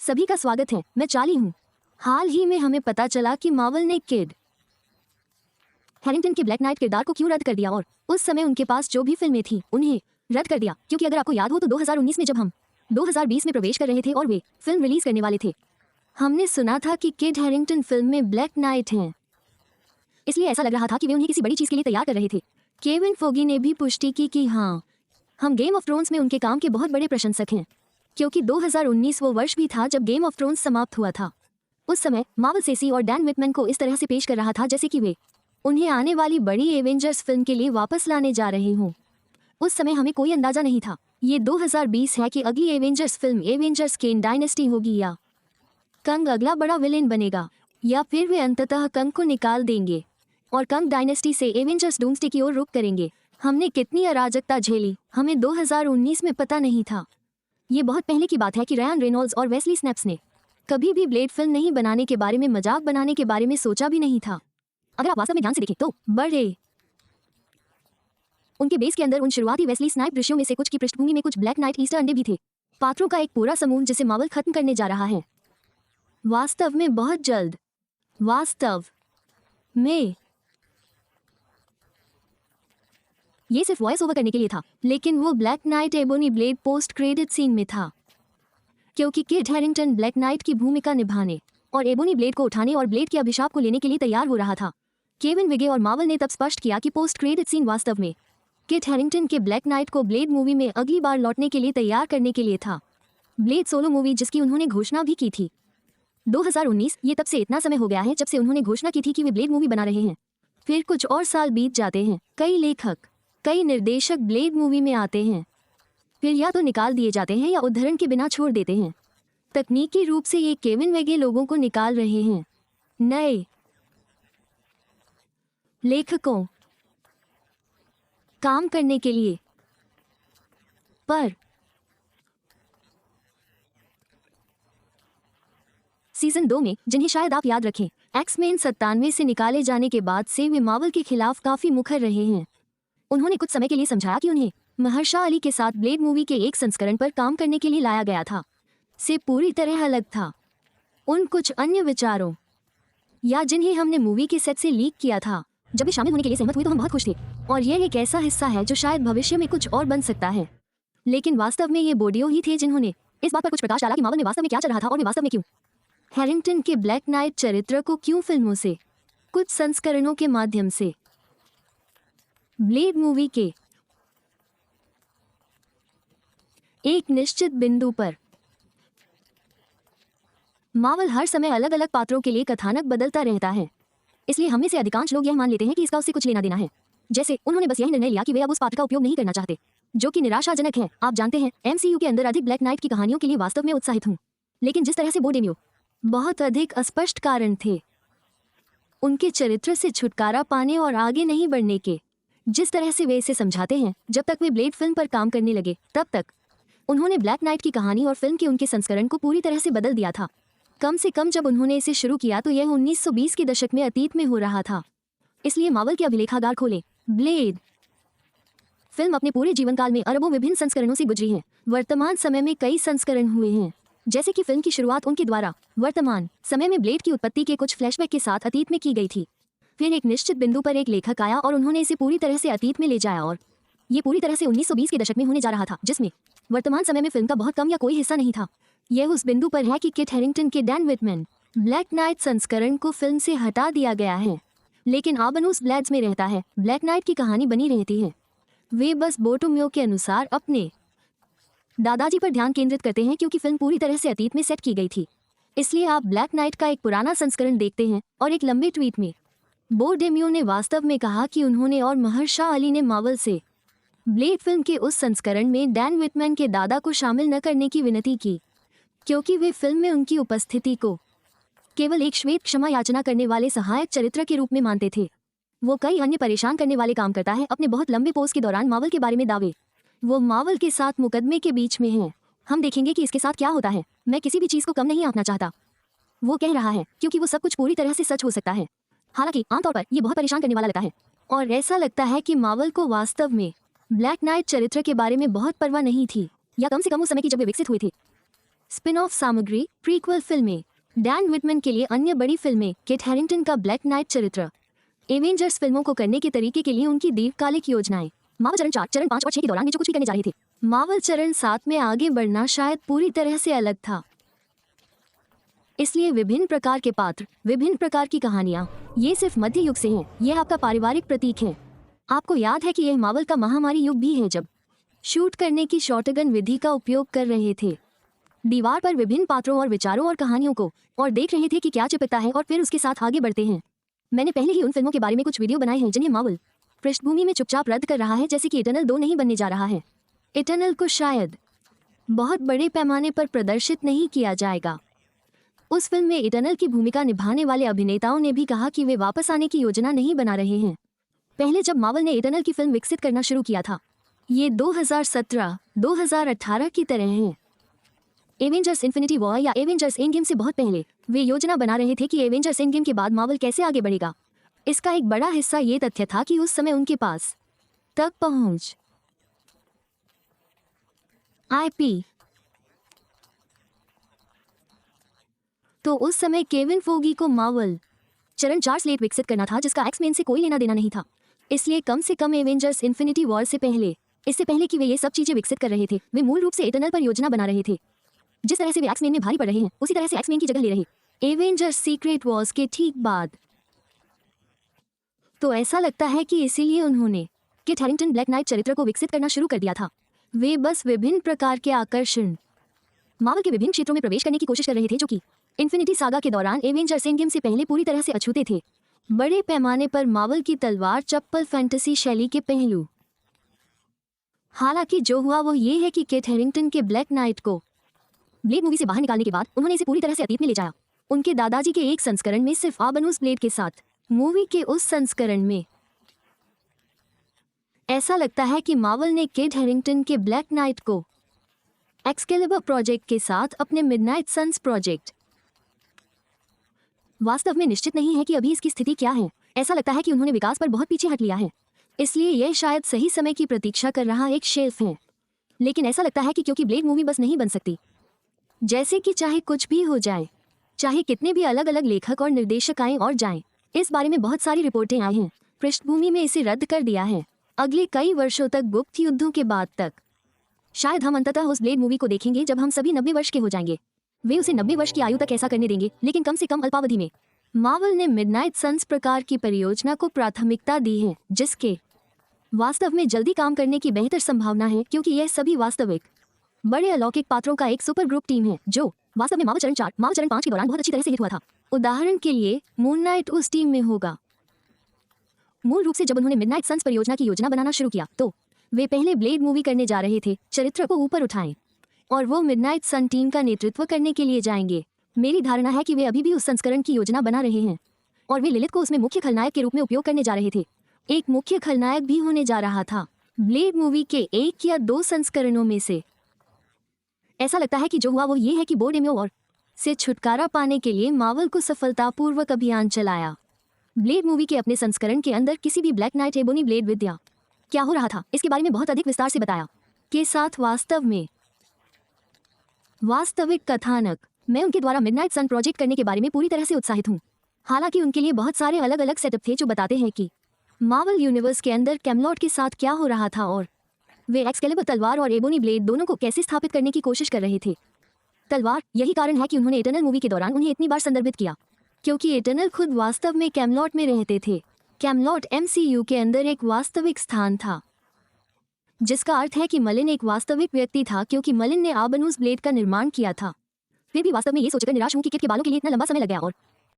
सभी का स्वागत है, मैं चार्ली हूँ। हाल ही में हमें पता चला कि मार्वल ने किड हैरिंगटन के ब्लैक नाइट किरदार को क्यों रद्द कर दिया और उस समय उनके पास जो भी फिल्में थी उन्हें रद्द कर दिया, क्योंकि अगर आपको याद हो तो 2019 में जब हम 2020 में प्रवेश कर रहे थे और वे फिल्म रिलीज करने वाले थे, हमने सुना था कि किड हैरिंगटन फिल्म में ब्लैक नाइट हैं। इसलिए ऐसा लग रहा था कि वे उन्हें किसी बड़ी चीज के लिए तैयार कर रहे थे। केविन फोगी ने भी पुष्टि की कि हाँ, हम गेम ऑफ थ्रोन्स में उनके काम के बहुत बड़े प्रशंसक हैं, क्योंकि 2019 वो वर्ष भी था जब गेम ऑफ थ्रोन्स समाप्त हुआ था। उस समय मार्वल सेसी और डैन विटमैन को इस तरह से पेश कर रहा था जैसे कि वे उन्हें आने वाली बड़ी एवेंजर्स फिल्म के लिए वापस लाने जा रहे हों। उस समय हमें कोई अंदाजा नहीं था ये 2020 है कि अगली एवेंजर्स फिल्म एवेंजर्स केन डायनेस्टी होगी या कंग अगला बड़ा विलेन बनेगा, या फिर वे अंततः कंग को निकाल देंगे और कंग डायनेस्टी से एवेंजर्स डूम्सडे की ओर रुख करेंगे। हमने कितनी अराजकता झेली, हमें 2019 में पता नहीं था। ये बहुत पहले की बात है कि रायन रेनॉल्ड्स और वेस्ली स्नैप्स ने कभी भी ब्लेड फिल्म नहीं बनाने के बारे में, मजाक बनाने के बारे में सोचा भी नहीं था। अगर आप वास्तव में ध्यान से देखें तो बड़े उनके बेस के अंदर उन शुरुआती वेस्ली स्नाइप दृश्यों में से कुछ की पृष्ठभूमि में कुछ ब्लैक नाइट ईस्टर अंडे भी थे। पात्रों का एक पूरा समूह जिसे मार्वल खत्म करने जा रहा है वास्तव में बहुत जल्द। वास्तव में ये सिर्फ वॉइस ओवर करने के लिए था, लेकिन वो Black Knight Ebony Blade post credit scene में था, क्योंकि किड हैरिंगटन ब्लैक नाइट की भूमिका निभाने और एबोनी ब्लेड को उठाने और ब्लेड के अभिशाप को लेने के लिए तैयार हो रहा था। केविन विगे और मार्वल ने तब स्पष्ट किया कि पोस्ट क्रेडिट सीन वास्तव में किड हैरिंगटन के ब्लैक नाइट को ब्लेड मूवी में अगली बार लौटने के लिए तैयार करने के लिए था। ब्लेड सोलो मूवी जिसकी उन्होंने घोषणा भी की थी 2019, ये तब से इतना समय हो गया है जब से उन्होंने घोषणा की थी कि वे ब्लेड मूवी बना रहे हैं। फिर कुछ और साल बीत जाते हैं, कई लेखक, कई निर्देशक ब्लेड मूवी में आते हैं, फिर या तो निकाल दिए जाते हैं या उद्धरण के बिना छोड़ देते हैं। तकनीकी रूप से ये केविन वेगे लोगों को निकाल रहे हैं, नए लेखकों काम करने के लिए। पर सीजन 2 में, जिन्हें शायद आप याद रखें, एक्स-मेन 97 से निकाले जाने के बाद से वे मार्वल के खिलाफ काफी मुखर रहे हैं। उन्होंने कुछ समय के लिए समझाया कि उन्हें महर्षा अली के साथ ब्लेड मूवी के एक संस्करण पर काम करने के लिए लाया गया था से पूरी तरह अलग था। उन कुछ अन्य विचारों या जिन्हें हमने मूवी के सेट से लीक किया था, जब वे शामिल होने के लिए सहमत हुए तो हम बहुत खुश थे, और यह एक ऐसा हिस्सा है जो शायद भविष्य में कुछ और बन सकता है। लेकिन वास्तव में ये बोडियो ही थे जिन्होंने इस बात पर कुछ प्रकाश डाला कि मार्वल में वास्तव में क्या चल रहा था और वे वास्तव में क्यों हैरिंगटन के ब्लैक नाइट चरित्र को क्यों फिल्मों से कुछ संस्करणों के माध्यम से ब्लेड मूवी के एक निश्चित बिंदु पर मार्वल हर समय अलग अलग पात्रों के लिए कथानक बदलता रहता है, इसलिए हमें से अधिकांश लोग यह मान लेते हैं कि इसका उससे कुछ लेना देना है। जैसे उन्होंने बस यही निर्णय लिया कि वे अब उस पात्र का उपयोग नहीं करना चाहते, जो कि निराशाजनक है। आप जानते हैं, एमसीयू के अंदर अधिक ब्लैक नाइट की कहानियों के लिए वास्तव में उत्साहित हूँ, लेकिन जिस तरह से बोडेमियो बहुत अधिक अस्पष्ट कारण थे उनके चरित्र से छुटकारा पाने और आगे नहीं बढ़ने के, जिस तरह से वे इसे समझाते हैं। जब तक वे ब्लेड फिल्म पर काम करने लगे तब तक उन्होंने ब्लैक नाइट की कहानी और फिल्म के उनके संस्करण को पूरी तरह से बदल दिया था। कम से कम जब उन्होंने इसे शुरू किया तो यह 1920 के दशक में अतीत में हो रहा था। इसलिए मार्वल के अभिलेखागार खोलें। ब्लेड फिल्म अपने पूरे जीवनकाल में अरबों विभिन्न संस्करणों से गुजरी है। वर्तमान समय में कई संस्करण हुए हैं, जैसे कि फिल्म की शुरुआत उनके द्वारा वर्तमान समय में ब्लेड की उत्पत्ति के कुछ फ्लैशबैक के साथ अतीत में की गई थी। फिर एक निश्चित बिंदु पर एक लेखक आया और उन्होंने इसे पूरी तरह से अतीत में ले जाया, और ये पूरी तरह से 1920 के दशक में होने जा रहा था, जिसमें वर्तमान समय में फिल्म का बहुत कम या कोई हिस्सा नहीं था। यह उस बिंदु पर है कि किड हैरिंगटन के डैन विटमैन ब्लैक नाइट संस्करण को फिल्म से हटा दिया गया है, लेकिन आबनूस ब्लैड्स में रहता है। ब्लैक नाइट की कहानी बनी रहती है। वे बस बोटोम्यो के अनुसार अपने दादाजी पर ध्यान केंद्रित करते हैं, क्योंकि फिल्म पूरी तरह से अतीत में सेट की गई थी। इसलिए आप ब्लैक नाइट का एक पुराना संस्करण देखते हैं, और एक लंबे ट्वीट में बोडेमियो ने वास्तव में कहा कि उन्होंने और महर्षा अली ने मार्वल से ब्लेड फिल्म के उस संस्करण में डैन विटमैन के दादा को शामिल न करने की विनती की, क्योंकि वे फिल्म में उनकी उपस्थिति को केवल एक श्वेत क्षमा याचना करने वाले सहायक चरित्र के रूप में मानते थे। वो कई अन्य परेशान करने वाले काम करता है। अपने बहुत लंबे पोस्ट के दौरान मार्वल के बारे में दावे, वो मार्वल के साथ मुकदमे के बीच में है। हम देखेंगे कि इसके साथ क्या होता है। मैं किसी भी चीज को कम नहीं आंकना चाहता, वो कह रहा है, क्योंकि वो सब कुछ पूरी तरह से सच हो सकता है। हालांकि आमतौर पर ये बहुत परेशान करने वाला लगता है, और ऐसा लगता है कि मार्वल को वास्तव में ब्लैक नाइट चरित्र के बारे में बहुत परवाह नहीं थी, या कम से कम उस समय की जब वे विकसित हुए थे। स्पिन ऑफ सामग्री, प्रीक्वल फिल्में, डैन विटमैन के लिए अन्य बड़ी फिल्में, किट हैरिंगटन का ब्लैक नाइट चरित्र, एवेंजर्स फिल्मों को करने के तरीके के लिए उनकी दीर्घकालिक योजनाएं। मार्वल चरण 4, चरण 5 और 6 के दौरान वे जो कुछ भी करने जा रहे थे, मार्वल चरण 7 में आगे बढ़ना शायद पूरी तरह से अलग था। इसलिए विभिन्न प्रकार के पात्र, विभिन्न प्रकार की कहानियां, ये सिर्फ मध्य युग से हैं। यह आपका पारिवारिक प्रतीक है। आपको याद है कि यह मार्वल का महामारी युग भी है, जब शूट करने की शॉटगन विधि का उपयोग कर रहे थे, दीवार पर विभिन्न पात्रों और विचारों और कहानियों को, और देख रहे थे कि क्या चिपकता है और फिर उसके साथ आगे बढ़ते हैं। मैंने पहले ही उन फिल्मों के बारे में कुछ वीडियो बनाए हैं जिन्हें मार्वल पृष्ठभूमि में चुपचाप रद्द कर रहा है, जैसे कि इटर्नल 2 नहीं बनने जा रहा है। इटर्नल को शायद बहुत बड़े पैमाने पर प्रदर्शित नहीं किया जाएगा। उस फिल्म में इटर्नल की भूमिका निभाने वाले अभिनेताओं ने भी कहा कि वे वापस आने की योजना नहीं बना रहे हैं। पहले जब मार्वल ने इटर्नल की फिल्म विकसित करना शुरू किया था, ये 2017-2018 की तरह है। एवेंजर्स इन्फिनिटी वॉर या एवेंजर्स एंड गेम से बहुत पहले वे योजना बना रहे थे कि एवेंजर्स एंड गेम के बाद मार्वल कैसे आगे बढ़ेगा। इसका एक बड़ा हिस्सा ये तथ्य था कि उस समय उनके पास तक पहुंच आईपी। तो उस समय केविन फोगी को मार्वल चरण 4 स्लेट विकसित करना था जिसका एक्स-मेन से कोई लेना देना नहीं था। इसलिए कम से कम एवेंजर्स इन्फिनिटी वॉर से पहले, इससे पहले कि वे ये सब चीजें विकसित कर रहे थे, वे मूल रूप से इटर्नल पर योजना बना रहे थे। जिस तरह से वे एक्स-मेन में भारी पड़ रहे हैं, उसी तरह से एक्स-मेन की जगह ले रहे एवेंजर्स सीक्रेट वॉर्स के ठीक बाद। तो ऐसा लगता है कि इसीलिए उन्होंने किट हैरिंगटन ब्लैक नाइट चरित्र को विकसित करना शुरू कर दिया था। वे बस विभिन्न प्रकार के आकर्षण मार्वल के विभिन्न क्षेत्रों में प्रवेश करने की कोशिश कर रहे थे, जो कि इन्फिनिटी सागा के दौरान एवेंजर्स एंड गेम से पहले पूरी तरह से अछूते थे। बड़े पैमाने पर मार्वल की तलवार चप्पल फैंटेसी शैली के पहलू। हालांकि जो हुआ वो ये है कि किट हैरिंगटन के ब्लैक नाइट को ब्लेड मूवी से बाहर निकालने के बाद उन्होंने इसे पूरी तरह से अतीत में ले जाया। उनके दादाजी के एक संस्करण में सिर्फ आबनूस ब्लेड के साथ, मूवी के उस संस्करण में ऐसा लगता है कि मार्वल ने किट हैरिंगटन के ब्लैक नाइट को एक्सकेलिबर प्रोजेक्ट के साथ अपने मिडनाइट सन्स प्रोजेक्ट। वास्तव में निश्चित नहीं है कि अभी इसकी स्थिति क्या है। ऐसा लगता है कि उन्होंने विकास पर बहुत पीछे हट लिया है, इसलिए यह शायद सही समय की प्रतीक्षा कर रहा एक शेल्फ है। लेकिन ऐसा लगता है कि क्योंकि ब्लेड मूवी बस नहीं बन सकती, जैसे कि चाहे कुछ भी हो जाए, चाहे कितने भी अलग अलग लेखक और निर्देशक आएं और जाएं, इस बारे में बहुत सारी रिपोर्टें आई हैं, पृष्ठभूमि में इसे रद्द कर दिया है। अगले कई वर्षों तक, गुप्त युद्धों के बाद तक, शायद हम अंततः उस ब्लेड मूवी को देखेंगे जब हम सभी 90 वर्ष के हो जाएंगे। वे उसे 90 वर्ष की आयु तक ऐसा करने देंगे, लेकिन कम से कम अल्पावधि में। मार्वल ने मिडनाइट सन्स प्रकार की परियोजना को प्राथमिकता दी है, जिसके वास्तव में जल्दी काम करने की बेहतर संभावना है, क्योंकि यह सभी वास्तविक बड़े अलौकिक पात्रों का एक सुपर ग्रुप टीम है, जो वास्तव में मार्वल चरण 4, मार्वल चरण 5 के दौरान बहुत अच्छी तरह से हिट हुआ था। उदाहरण के लिए मून नाइट उस टीम में होगा। मूल रूप से जब उन्होंने मिडनाइट सन्स परियोजना की योजना बनाना शुरू किया, तो वे पहले ब्लेड मूवी करने जा रहे थे, चरित्र को ऊपर उठाएं, और वो मिडनाइट सन टीम का नेतृत्व करने के लिए जाएंगे। मेरी धारणा है कि वे अभी भी उस संस्करण की योजना बना रहे हैं, और वे लिलिथ को उसमें मुख्य खलनायक के रूप में उपयोग करने जा रहे थे। एक मुख्य खलनायक भी होने जा रहा था ब्लेड मूवी के 1 या 2 संस्करणों में से। ऐसा लगता है कि जो हुआ वो ये है कि बोर्डेमियो वॉर से छुटकारा पाने के लिए मार्वल को सफलतापूर्वक अभियान चलाया। ब्लेड मूवी के अपने संस्करण के अंदर किसी भी ब्लैक नाइट एबोनी ब्लेड विद्या क्या हो रहा था, इसके बारे में बहुत अधिक विस्तार से बताया के साथ वास्तव में वास्तविक कथानक। मैं उनके द्वारा मिडनाइट सन प्रोजेक्ट करने के बारे में पूरी तरह से उत्साहित हूँ। हालांकि उनके लिए बहुत सारे अलग अलग सेटअप थे जो बताते हैं कि मार्वल यूनिवर्स के अंदर कैमलॉट के साथ क्या हो रहा था, और वे एक्सकेलिबर तलवार और एबोनी ब्लेड दोनों को कैसे स्थापित करने की कोशिश कर रहे थे। तलवार, यही कारण है कि उन्होंने इटर्नल मूवी के दौरान उन्हें इतनी बार संदर्भित किया, क्योंकि इटर्नल खुद वास्तव में कैमलॉट में रहते थे। कैमलॉट MCU के अंदर एक वास्तविक स्थान था, जिसका अर्थ है कि मलिन एक वास्तविक व्यक्ति था, क्योंकि मलिन ने आबनूस ब्लेड का निर्माण किया था। फिर भी वास्तव में ये सोचकर निराश हूं कि किट के बालों के लिए इतना लंबा समय लग गया, और